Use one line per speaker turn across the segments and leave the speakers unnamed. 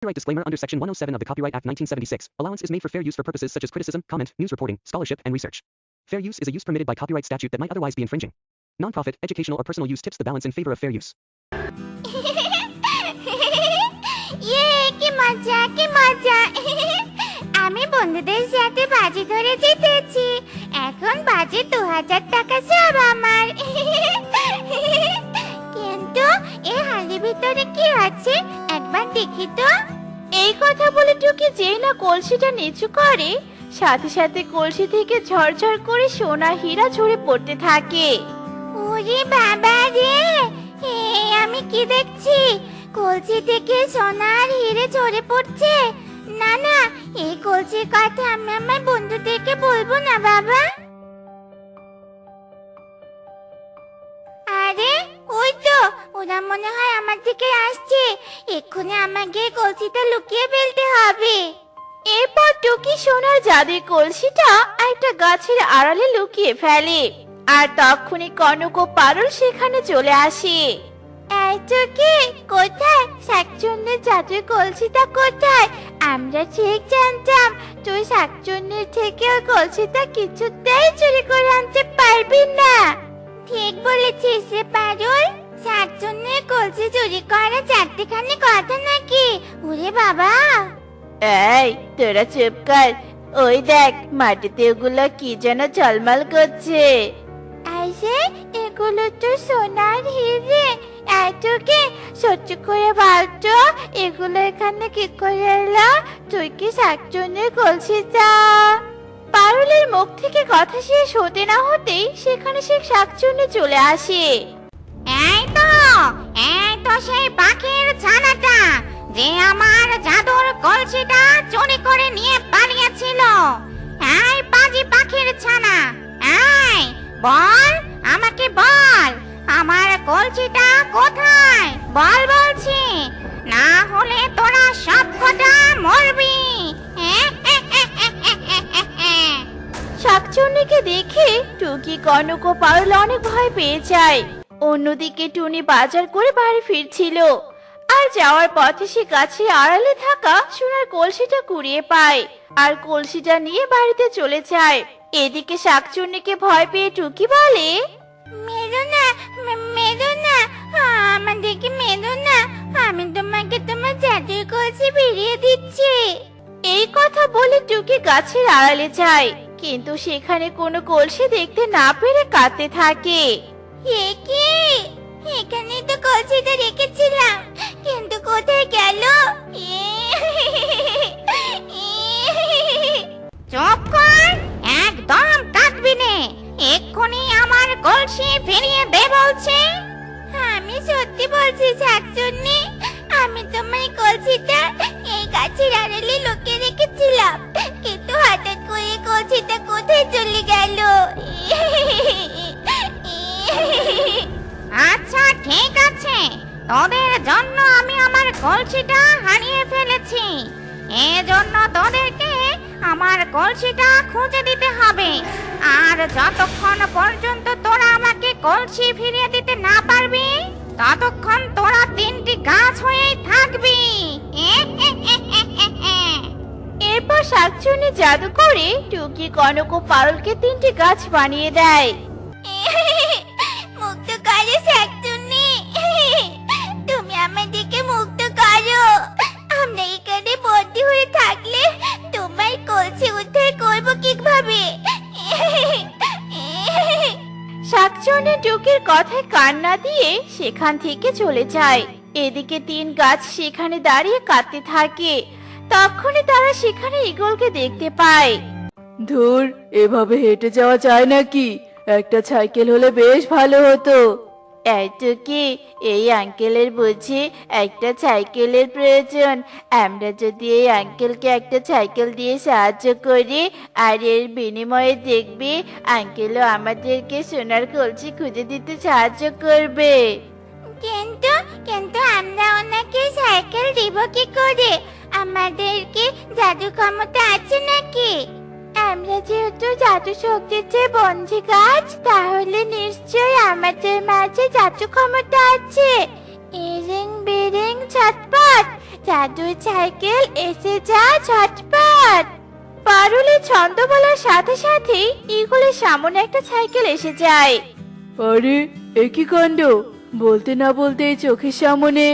Copyright disclaimer under Section 107 of the Copyright Act 1976. Allowance is made for fair use for purposes such as criticism, comment, news reporting, scholarship, and research. Fair use is a use permitted by copyright statute that might otherwise be infringing. Nonprofit, educational, or personal use tips the balance in favor of fair use.
কি মজা কি মজা আমি বন্ধুদের সাথে বাজি ধরে জিতেছি এখন বাজি 2000 টাকা সব আমার কিন্তু এই হাড়ির ভিতরে কি আছে একবার দেখি তো
এই কথা বলে টুকি যেই না কলসিটা নিচু করে সাথে সাথে কলসি থেকে ঝরঝর করে সোনা হীরা ঝরে পড়তে থাকে।
ওরে বাবা রে আমি কি দেখছি কলসি থেকে সোনার হিরে ঝরে পড়ছে না না এই কলসির কথা আমি আমার বন্ধুদেরকে বলবো না বাবা আরে ওই তো ওরা মনে হয় আমার দিকে আসছে এক্ষুনি আমাকে কলসিটা লুকিয়ে ফেলতে হবে।
এরপর টুকি সোনার জাদুর কলসিটা একটা গাছের আড়ালে লুকিয়ে ফেলে আর তখনই কনক ও পারুল সেখানে চলে আসে।
এই টুকি কোথায় শাকচুন্নির জাদুর কলসিটা কোথায় আমরা ঠিক জানতাম তুই শাকচুন্নির থেকে ওই কলসিটা কিছুতেই চুরি করে আনতে পারবি না। ঠিক বলেছিস রে পারুল শাকচুন্নির কলসি চুরি করা চারটিখানি কথা নাকি ওরে বাবা।
এই তোরা চুপ কর ওই দেখ মাটিতে ওগুলো কি যেন ঝলমল করছে।
আইসে এগুলো তো সোনার হিরে এতকে সত্যি করে বলতো এগুলো এখানে কি করে এলো তুই কি শাকচুন্নির কলসিটা।
পারুলের মুখ থেকে কথা শেষ হতে না হতেই সেখানে সে শাকচুন্নি চলে আসে।
এই তো সেই পাখির ছানাটা যে আমার জাদুর কলসিটা চুরি করে নিয়ে পালিয়েছিল। এই পাজি পাখির ছানা এই বল আমাকে বল আমার কলসিটা কোথায় বল বলছি না হলে তোরা সব কটা মরবি।
শাকচুন্নিকে দেখে টুকি কনক ও পারুল অনেক ভয় পেয়ে যায়। অন্যদিকে টুনি বাজার করে বাড়ি ফিরছিল আর যাওয়ার পথে সে গাছের আড়ালে থাকা সোনার কলসিটা কুড়িয়ে পায় আর কলসিটা নিয়ে বাড়িতে চলে যায়। এদিকে শাকচুন্নিকে ভয় পেয়ে টুকি বলে
মেরো না আমাদেরকে মেরো না আমি তোমাকে তোমার জাদুর কলসি ফিরিয়ে দিচ্ছি।
এই কথা বলে টুকি গাছের আড়ালে যায় কিন্তু সেখানে কোনো কলসি দেখতে না পেরে কাঁদতে থাকে।
কি এখানে তো কলসিটা রেখেছিলাম কিন্তু কোথায় গেল। চুপ কর একদম কাঁদবি না এক্ষুনি আমার কলসি ফিরিয়ে দে বলছি। আমি সত্যি বলছি শাকচুন্নি আমি তোমার কলসিটা এই গাছের আড়ালে লুকিয়ে রেখেছিলাম কিন্তু হঠাৎ করে কলসিটা কোথায় চলে গেল। আচ্ছা ঠিক আছে তোদের জন্য আমি আমার কলসিটা হারিয়ে ফেলেছি এজন্য তোদেরকে আমার কলসিটা খুঁজে দিতে হবে আর যতক্ষণ পর্যন্ত তোরা আমাকে কলসি ফিরিয়ে দিতে না পারবি ততক্ষণ তোরা 3টি গাছ হয়েই থাকবি।
এরপর শাকচুন্নি জাদু করে টুকি কনক ও পারুলকে 3টি গাছ বানিয়ে দেয়।
মুক্ত করো শাকচুন্নি তুমি আমাদেরকে মুক্ত করো আমরা এখানে বন্দী হয়ে থাকলে তোমার কলসি উদ্ধার করবো কিভাবে।
শাকচুন্নি টুকির কথায় কান না দিয়ে সেখান থেকে চলে যায়। এদিকে 3 গাছ সেখানে দাঁড়িয়ে কাঁদতে থাকে। তখনই তারা সেখানে ঈগলকে দেখতে পায়।
ধুর এভাবে হেঁটে যাওয়া যায় নাকি একটা সাইকেল হলে বেশ ভালো হতো।
এই টুকি এই আঙ্কেলের বুঝি একটা সাইকেলের প্রয়োজন। আমরা যদি এই আঙ্কেলকে একটা সাইকেল দিয়ে সাহায্য করি আর এর বিনিময়ে দেখবি আঙ্কেলও আমাদেরকে সোনার কলসি খুঁজে দিতে সাহায্য করবে।
কিন্তু আমরা ওনাকে সাইকেল দিব কি করে আমাদেরকে জাদু ক্ষমতা আছে নাকি। আমরা যেহেতু জাদু শক্তির চেয়ে বন্ধি গাছ তাহলে নিশ্চয়ই আমাদের মাঝে জাদু ক্ষমতা আছে। ইরিং বিরিং ছটপট জাদুর সাইকেল এসে যা ঝটপট।
পারুলের ছন্দ বলার সাথে সাথেই ইগলের সামনে একটা সাইকেল এসে যায়।
আরে একই কাণ্ড, বলতে না বলতে চোখের সামনে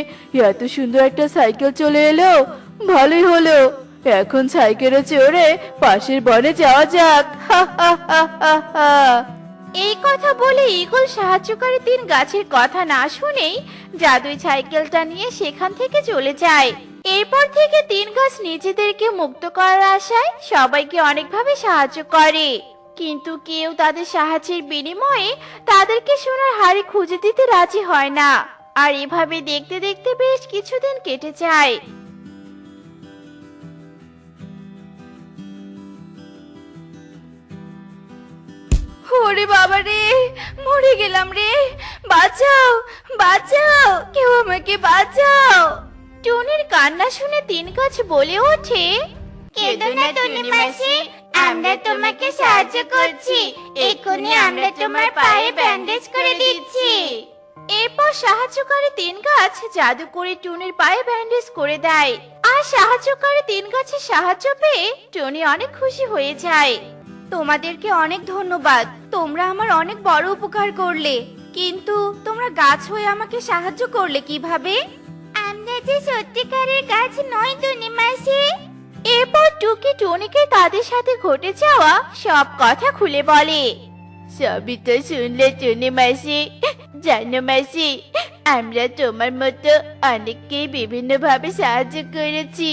এত সুন্দর একটা সাইকেল চলে এলো। ভালোই হলো, এখন সাইকেলে চড়ে পাশের বনে যাওয়া যাক। হা হা হা হা হা।
এই কথা বলে ইগল সাহায্যকারী তিন গাছের কথা না শুনেই জাদুই সাইকেলটা নিয়ে সেখান থেকে চলে যায়। এরপর থেকে তিন গাছ নিজেদেরকে মুক্ত করার আশায় সবাইকে অনেকভাবে সাহায্য করে, কিন্তু কেউ তাদের সাহায্যের বিনিময়ে তাদেরকে সোনার হাড়ি খুঁজে দিতে রাজি হয় না। আর এভাবে দেখতে দেখতে বেশ কিছুদিন কেটে যায়। ওরে বাবা রে, মরে গেলাম রে, বাঁচাও বাঁচাও, কেউ আমাকে বাঁচাও। টুনির কান্না শুনে তিন গাছ বলে ওঠে,
কেঁদো না টুনি মাসি, আমরা তোমাকে সাহায্য করছি। এক্ষুনি আমরা তোমার পায়ে ব্যান্ডেজ করে দিচ্ছি।
এরপর সাহায্যকারী তিন গাছ জাদু করে টুনির পায়ে ব্যান্ডেজ করে দেয়। আর সাহায্যকারী তিন গাছের সাহায্য পেয়ে টুনি অনেক খুশি হয়ে যায়। তোমাদেরকে অনেক ধন্যবাদ, তোমরা আমার অনেক বড় উপকার করলে, কিন্তু তোমরা গাছ হয়ে আমাকে সাহায্য করলে কিভাবে?
আমরা যে সত্যিকারের গাছ নই টুনি মাসি।
এরপর টুকি টুনিকে তাদের সাথে ঘটে যাওয়া সব কথা খুলে বলে। সবই তো শুনলে টুনি মাসি। জানো মাসি, আমরা তোমার মতো অনেককেই বিভিন্ন ভাবে সাহায্য করেছি,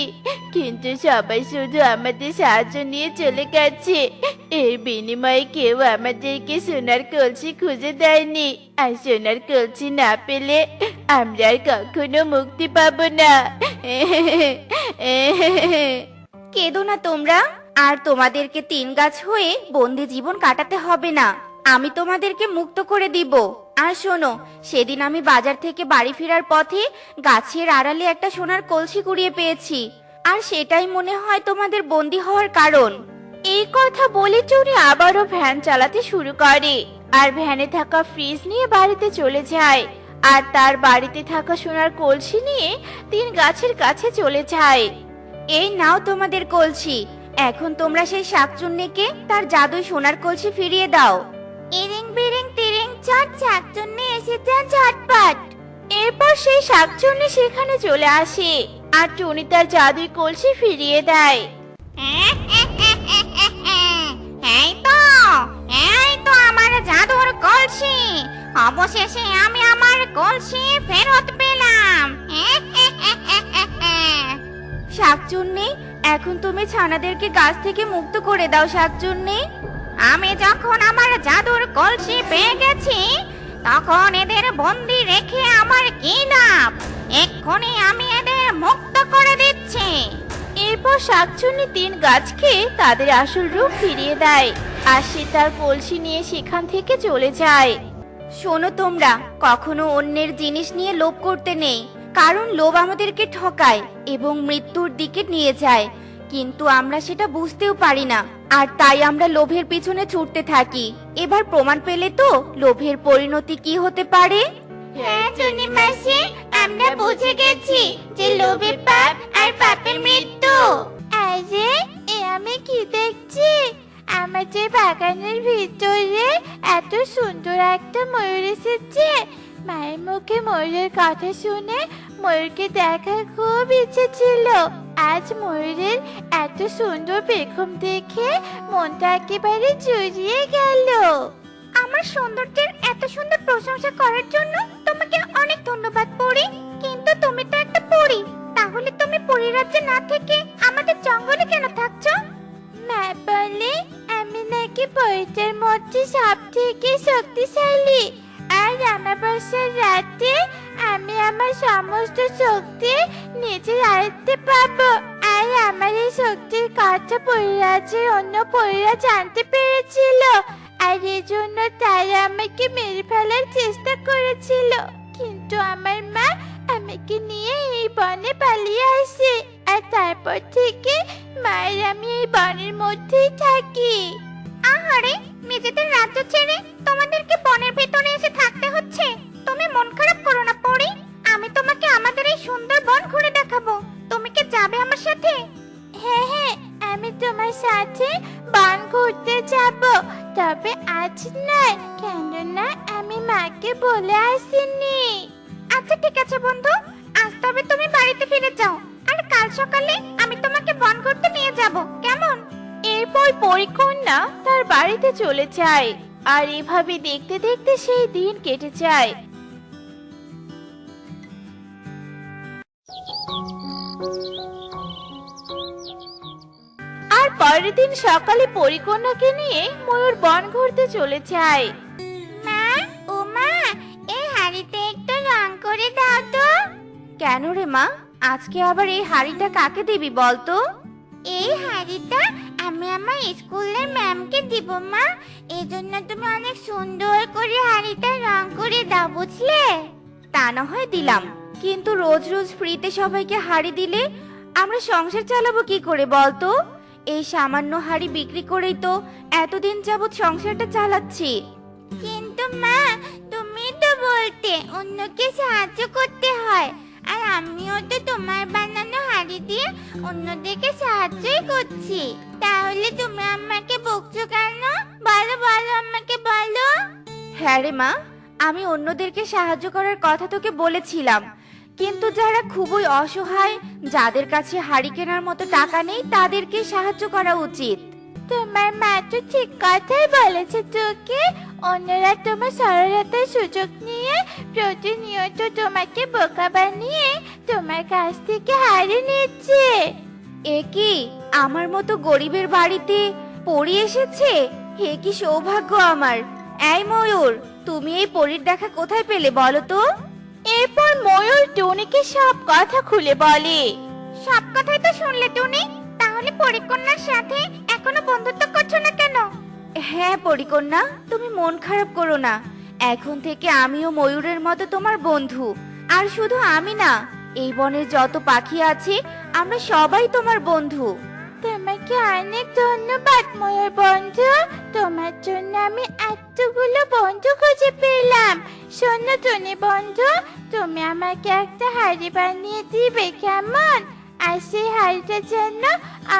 কিন্তু সবাই শুধু আমাদের সাহায্য নিয়ে চলে গেছে। এর বিনিময়ে কেউ আমাদেরকে সোনার কলসি খুঁজে দেয়নি, আর সোনার কলসি না পেলে আমরা আর কখনো মুক্তি পাবো না। কেঁদো না তোমরা, আর তোমাদেরকে তিন গাছ হয়ে বন্দি জীবন কাটাতে হবে না। আমি তোমাদেরকে মুক্ত করে দিব। আর শোনো, সেদিন আমি বাজার থেকে বাড়ি ফেরার পথে গাছের আড়ালে একটা সোনার কলসি কুড়িয়ে পেয়েছি, আর সেটাই মনে হয় তোমাদের বন্দি হওয়ার কারণ। এই কথা বলে টুনি আবারও ভ্যান চালাতে শুরু করে, আর ভ্যানে থাকা ফ্রিজ নিয়ে বাড়িতে চলে যায়। আর তার বাড়িতে থাকা সোনার কলসি নিয়ে তিন গাছের কাছে চলে যায়। এই নাও তোমাদের কলসি, এখন তোমরা সেই শাকচুন্নিকে তার জাদুই সোনার কলসি ফিরিয়ে দাও।
ইরিং বিরিং তিরিং চট, শাকচুন্নি এসে যা ঝটপট।
এরপর সেই শাকচুন্নি সেখানে চলে আসে, আর টুনি তার জাদুই কলসি ফিরিয়ে দেয়।
এই তো আমার জাদুর কলসি। অবশেষে আমি আমার কলসি ফেরত পেলাম।
শাকচুন্নি, এখন তুমি ছানাদেরকে গাছ থেকে মুক্ত করে দাও। শাকচুন্নি,
আমি যখন আমার জাদুর কলসি পেয়ে গেছি, তখন এদের বন্দি রেখে আমার কি লাভ? এক্ষুনি আমি এদের মুক্ত করে দিচ্ছি।
এরপর শাকচুন্নি তিন গাছকে তাদের আসল রূপ ফিরিয়ে দেয়, আর সে তার কলসি নিয়ে সেখান থেকে চলে যায়। শোনো তোমরা, কখনো অন্যের জিনিস নিয়ে লোভ করতে নেই, কারণ লোভ আমাদেরকে ঠকায় এবং মৃত্যুর দিকে নিয়ে যায়, কিন্তু আমরা সেটা বুঝতেও পারি না, আর তাই আমরা লোভের পিছনে ছুটতে থাকি। এবার প্রমাণ পেলে তো লোভের পরিণতি কি হতে পারে?
হ্যাঁ টুনি মাসি, আমরা বুঝে গেছি যে লোভে পাপ আর পাপে মৃত্যু। আরে এ আমি কি দেখছি? আমাদের বাগানের ভিতরে এত সুন্দর একটা ময়ূর এসেছে। মায়ের মুখে ময়ূরের কথা শুনে ময়ূরকে দেখার খুব ইচ্ছে ছিল। আজ ময়ূরের এত সুন্দর পেখম দেখে মনটা একেবারে জুড়িয়ে গেল। আমার সৌন্দর্যের এত সুন্দর প্রশংসা করার জন্য তোমাকে অনেক ধন্যবাদ পরি, কিন্তু তুমি তো একটা পরী, তাহলে তুমি পরীরাজ্যে না থেকে আমাদের জঙ্গলে কেন থাকছো? মা বলে আমি নাকি পরীদের মধ্যে সব থেকে শক্তিশালী, আর অমাবস্যার রাতে আমি আমার সমস্ত শক্তি নিজের আয়ত্তে পাবো। আর আমার এই শক্তির কথা পরীরাজ্যের অন্য পরীরা জানতে পেরেছিল, আর এজন্য তারা আমাকে মেরে ফেলার চেষ্টা করেছিল। কিন্তু আমার মা আমাকে নিয়ে এই বনে পালিয়ে আসে, আর তারপর থেকে মায়ের আমি এই বনের মধ্যেই থাকি। আহারে, নিজেদের রাজ্য ছেড়ে তোমাদেরকে বনের ভেতরে এসে থাকতে হচ্ছে। তুমি মন খারাপ করো না পরি, আমি তোমাকে আমাদের এই সুন্দর বন ঘুরে দেখাবো। তুমি কি যাবে আমার সাথে? হ্যাঁ হ্যাঁ, আমি তোমার সাথে বন ঘুরতে যাব, তবে আজ নয়, কেননা আমি মাকে বলে আসিনি। আচ্ছা ঠিক আছে বন্ধু, আজ তবে তুমি বাড়িতে ফিরে যাও, আর কাল সকালে আমি তোমাকে বন ঘুরতে নিয়ে যাব, কেমন?
এরপর পরিকন্যা তার বাড়িতে চলে যায়। আর এভাবে দেখতে দেখতে সেই দিন কেটে যায়। আর পরের দিন সকালে পরিকন্যাকে নিয়ে ময়ূর বন ঘুরতে চলে যায়।
মা, ও মা, এই হাড়িতে একটু রং করে দাও তো।
কেন রে মা, আজকে আবার এই হাড়িটা কাকে দিবি বলতো?
এই হাড়িটা আমি আমার স্কুলের ম্যামকে দিব মা, এই জন্য তুমি অনেক সুন্দর করে হাড়িটা রং করে দাও, বুঝলে?
তা না হয় দিলাম, কিন্তু রোজ রোজ ফ্রিতে সবাইকে হাড়ি দিলে আমরা সংসার চালাবো কি করে বলতো? এই সামান্য হাড়ি বিক্রি করেই তো এতদিন যাবৎ সংসারটা চালাচ্ছি।
কিন্তু মা, তুমি তো বলতে অন্যকে সাহায্য করতে হয়, আর আমিও তো তোমার বানানো হাড়ি দিয়ে অন্যদেরকে সাহায্যই করছি, তাহলে তুমি আমাকে বকছো কেন? বলো বলো, আমাকে বলো।
হ্যাঁ রে মা, আমি অন্যদেরকে সাহায্য করার কথা তোকে বলেছিলাম, কিন্তু যারা খুবই অসহায়, যাদের কাছে হাড়ি কেনার মতো টাকা নেই, তাদেরকে সাহায্য করা উচিত।
তোমার মা তো ঠিক কথাই বলেছে তোকে, অন্যরা তোমার সরলতার সুযোগ নিয়ে প্রতিনিয়ত তোমাকে বোকা বানিয়ে তোমার কাছ থেকে হারিয়ে নিচ্ছে।
এ কি, আমার মতো গরিবের বাড়িতে পরী এসেছে? হে কি সৌভাগ্য আমার! এই ময়ূর, তুমি এই পরীর দেখা কোথায় পেলে বলো তো?
এরপর ময়ূর টুনিকে সব কথা খুলে বলে। সব কথাই তো শুনলে টুনি, তাহলে পরিকন্যার সাথে এখনো বন্ধুত্ব করছো না কেন?
হ্যাঁ পরিকন্যা, তুমি মন খারাপ করো না, এখন থেকে আমিও ময়ূরের মতো তোমার বন্ধু। আর শুধু আমি না, এই বনের যত পাখি আছে আমরা সবাই তোমার বন্ধু।
তোমাকে অনেক ধন্যবাদ ময়ূর বন্ধু, তোমার জন্য আমি এতগুলো বন্ধু খুঁজে পেলাম। শোনো টুনি বন্ধু, তুমি আমাকে একটা হাড়ি বানিয়ে দিবে কেমন? আর সেই হাড়িটা যেন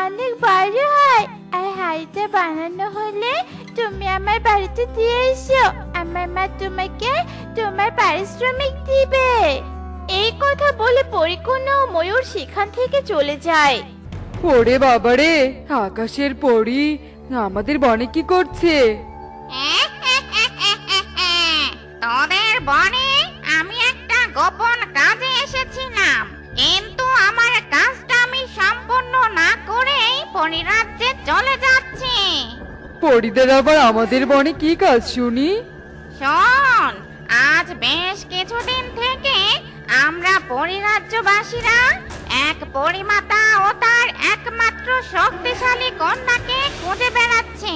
অনেক বড় হয়, আর হাড়িটা বানানো হলে তুমি আমার বাড়িতে দিয়ে এসো, আমার মা তোমাকে তোমার পারিশ্রমিক দিবে।
এই কথা বলে পরিকন্যা ও ময়ূর সেখান থেকে চলে যায়।
ওরে বাবারে, আকাশের পরী আমাদের বনে কি করছে?
তোদের বনে আমি একটা গোপন কাজে এসেছিলাম, কিন্তু আমার কাজটা আমি সম্পূর্ণ না করেই পরিরাজ্যে চলে যাচ্ছি।
পরীদের আবার আমাদের বনে কি কাজ শুনি?
শোন, আজ বেশ কিছুদিন থেকে আমরা পরিরাজ্যবাসীরা এক পরিমাতা ও তার একমাত্র শক্তিশালী কন্যাকে খুঁজে বেড়াচ্ছি,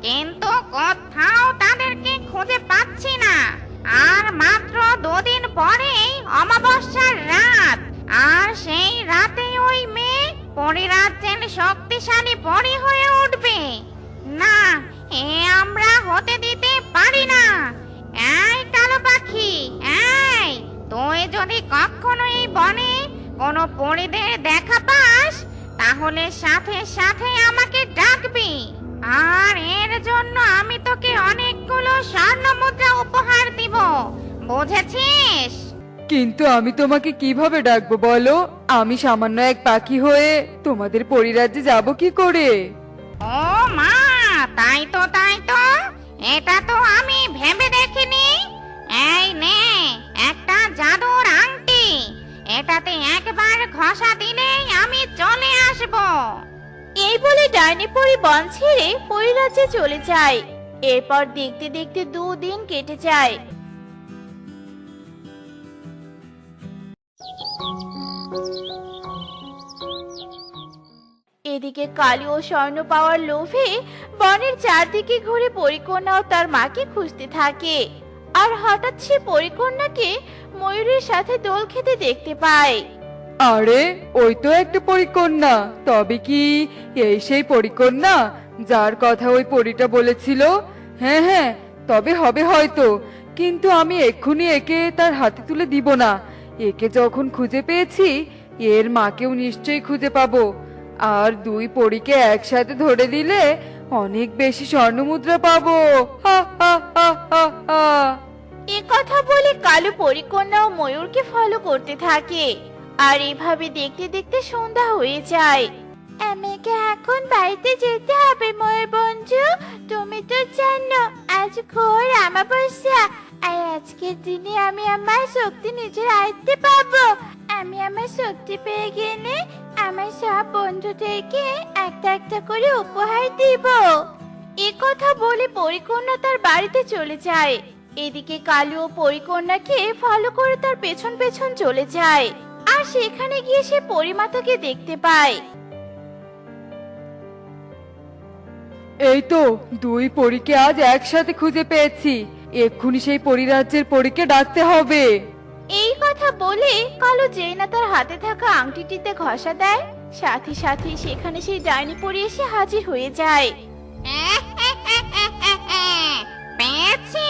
কিন্তু কোথাও তাদেরকে খুঁজে পাচ্ছি না। আর মাত্র 2 দিন পরেই অমাবস্যার রাত, আর সেই রাতে ওই মেয়ে পরিরাজ্যের শক্তিশালী পরি হয়ে উঠবে। না, এ আমরা হতে দিতে পারি না। এই কালো পাখি, এই তুই যদি কখনো এই বনে কোনো পরিদের দেখা পাস, তাহলে সাথে সাথে আমাকে ডাকবি, আর এর জন্য আমি তোকে অনেকগুলো স্বর্ণ মুদ্রা উপহার দিব, বুঝেছিস?
কিন্তু আমি তোমাকে কিভাবে ডাকবো বলো? আমি সামান্য এক পাখি হয়ে তোমাদের পরিরাজ্যে যাব কি করে?
ও মা, তাই তো তাই তো, এটা তো আমি ভেবে দেখিনি। এই নে একটা জাদুর আংটি, এটাতে একবার ঘষা দিলেই আমি চলে আসব।
এই বলে ডাইনি পরি বন ছেড়ে পরিরাজ্যে চলে যায়। এরপর দেখতে দেখতে 2 দিন কেটে যায়। এদিকে কালী ও স্বর্ণ পাওয়ার লোভে বনের চারদিকে ঘুরে পরিকন্যা ও তার মাকে খুঁজতে থাকে। আর হঠাৎ সে পরিকন্যাকে ময়ূরের সাথে দোল খেতে দেখতে পায়।
আরে ওই তো একটা পরিকন্যা, তবে কি এই সেই পরিকন্যা যার কথা ওই পরীটা বলেছিল? হ্যাঁ হ্যাঁ, তবে হবে হয়তো, কিন্তু আমি এক্ষুনি একে তার হাতে তুলে দিব না। একে যখন খুঁজে পেয়েছি
এর মাকেও নিশ্চয়ই খুঁজে পাবো। আর দুই পরীকে একসাথে ধরে দিলে অনেক বেশি স্বর্ণমুদ্রা পাবো। হা হা হা হা হা।
এ কথা বলে কালু পরিকন্যা ও ময়ূরকে ফলো করতে থাকে। আর এভাবে দেখতে দেখতে সন্ধ্যা হয়ে যায়।
আমাকে এখন বাড়িতে যেতে হবে ময়ূর বন্ধু। তুমি তো জানো আজ ঘোর অমাবস্যা, আর আজকের দিনে আমি আমার শক্তি নিজের আয়ত্তে পাবো। আমি আমার শক্তি পেয়ে গেলে আমার সব বন্ধুদেরকে একটা একটা করে উপহার দিব।
এ কথা বলে পরিকন্যা তার বাড়িতে চলে যায়। এদিকে কালু ও পরিকন্যাকে ফলো করে তার পেছন পেছন চলে যায়। আর সেখানে গিয়ে সে পরিমাতাকে দেখতে পায়।
এই তো দুই পরীকে আজ একসাথে খুঁজে পেয়েছি। এক্ষুনি সেই পরিরাজ্যের পরীকে ডাকতে হবে।
এই কথা বলে কালু যেই না তার হাতে থাকা আংটিটিতে ঘষা দেয়, সাথে সাথে সেখানে সেই ডাইনি পরী এসে হাজির হয়ে যায়।
পেয়েছি,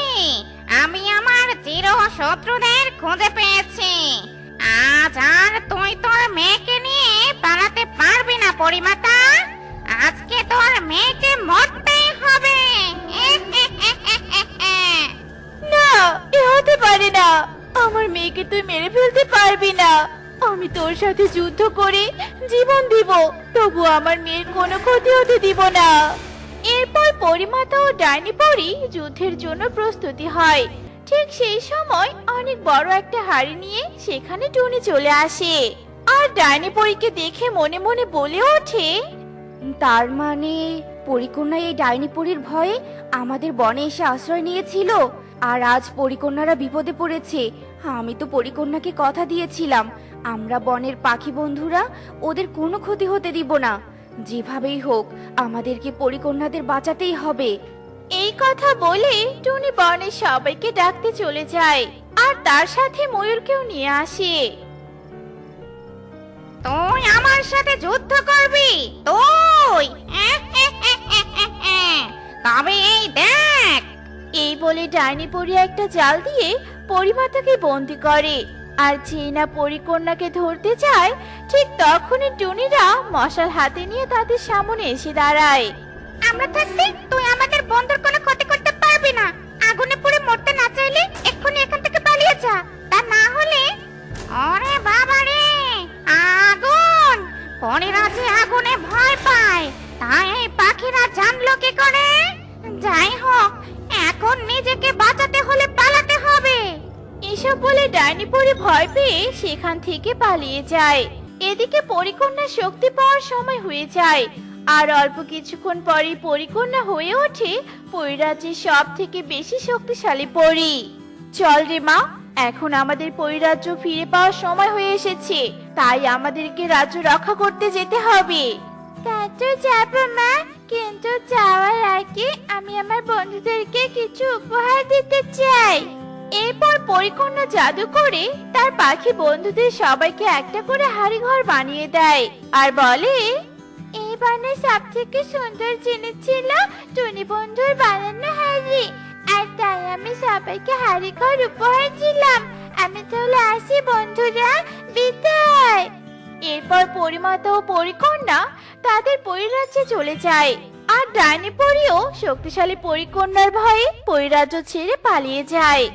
আমি আমার চির শত্রুদের খুঁজে পেয়েছি। আজ আর তুই তোর মেয়েকে নিয়ে পালাতে পারবি না পরিমাতা। আজকে তোর মেয়েকে মরতেই হবে।
না, এ হতে পারে না। আমার মেয়েকে তুই মেরে ফেলতে পারবি না। আমি তোর সাথে যুদ্ধ করে জীবন দিব, তবু আমার মেয়ের কোনো ক্ষতি হতে দিব না। এরপর পরিমাতা ও ডাইনি পরী যুদ্ধের জন্য প্রস্তুতি হয়। ঠিক সেই সময় অনেক বড় একটা হাড়ি নিয়ে সেখানে টুনি চলে আসে। আর ডাইনি পরীকে দেখে মনে মনে বলে ওঠে,
তার মানে পরিকন্যা এই ডাইনি পরীর ভয়ে আমাদের বনে এসে আশ্রয় নিয়েছিল, আর আজ পরিকন্যারা বিপদে পড়েছে। আমি তো পরিকন্যাকে কথা দিয়েছিলাম আমরা বনের পাখি বন্ধুরা ওদের কোনো ক্ষতি হতে দিব না। যেভাবেই হোক আমাদেরকে পরিকন্যাদের বাঁচাতেই হবে।
এই কথা বলে টুনি বনের সবাইকে ডাকতে চলে যায়। আর তার সাথে ময়ূরকেও নিয়ে আসে।
তুই আমার সাথে যুদ্ধ করবি? তুই তবে এই দেখ।
এই বলে ডাইনি পরী একটা জাল দিয়ে পরিমাতাকে বন্দি করে। আর যেই না পরিকন্যাকে ধরতে যায়, ঠিক তখনই টুনিরা মশাল হাতে নিয়ে তাদের সামনে এসে দাঁড়ায়।
আমরা থাকতে তুই আমাদের বন্ধুর কোনো ক্ষতি করতে পারবি না। আগুনে পুড়ে মরতে না চাইলে এক্ষুনি এখান থেকে পালিয়ে যা। তা না হলে ওরে বাবা রে, আগুন! পরীরা যে আগুনে ভয় পায়, তাই এই পাখিরা জানলো কি করে? যাই হোক, এখন নিজেকে বাঁচাতে হলে পালাতে হবে।
এসব বলে ডাইনি পরী ভয় পেয়ে সেখান থেকে পালিয়ে যায়। এদিকে পরিকন্যার শক্তি পাওয়ার সময় হয়ে যায়। আর অল্প কিছুক্ষণ পরেই পরিকন্যা হয়ে ওঠে পরিরাজ্যের সব থেকে বেশি শক্তিশালী পরী। চল রে মা, এখন আমাদের পরিরাজ্য ফিরে পাওয়ার সময় হয়ে এসেছে। তাই আমাদেরকে রাজ্য রক্ষা করতে যেতে হবে।
তা তো যাবো মা, কিন্তু যাওয়ার আগে আমি আমার বন্ধুদেরকে কিছু উপহার দিতে চাই।
এরপর পরিকন্যা জাদু করে তার পাখি বন্ধুদের সবাইকে একটা করে হাড়ি ঘর বানিয়ে দেয়। আর বলে,
এই বনে সব থেকে সুন্দর জিনিস ছিল টুনি বন্ধুর বানানো হাড়ি, আর তাই আমি সবাইকে হাড়ি ঘর উপহার দিলাম। আমি তাহলে আসি বন্ধুরা, বিদায়।
এরপর পরিমাতা ও পরিকন্যা তাদের পরিরাজ্যে চলে যায়। আর ডাইনি পরীও শক্তিশালী পরিকন্যার ভয়ে পরিরাজ্য ছেড়ে পালিয়ে যায়।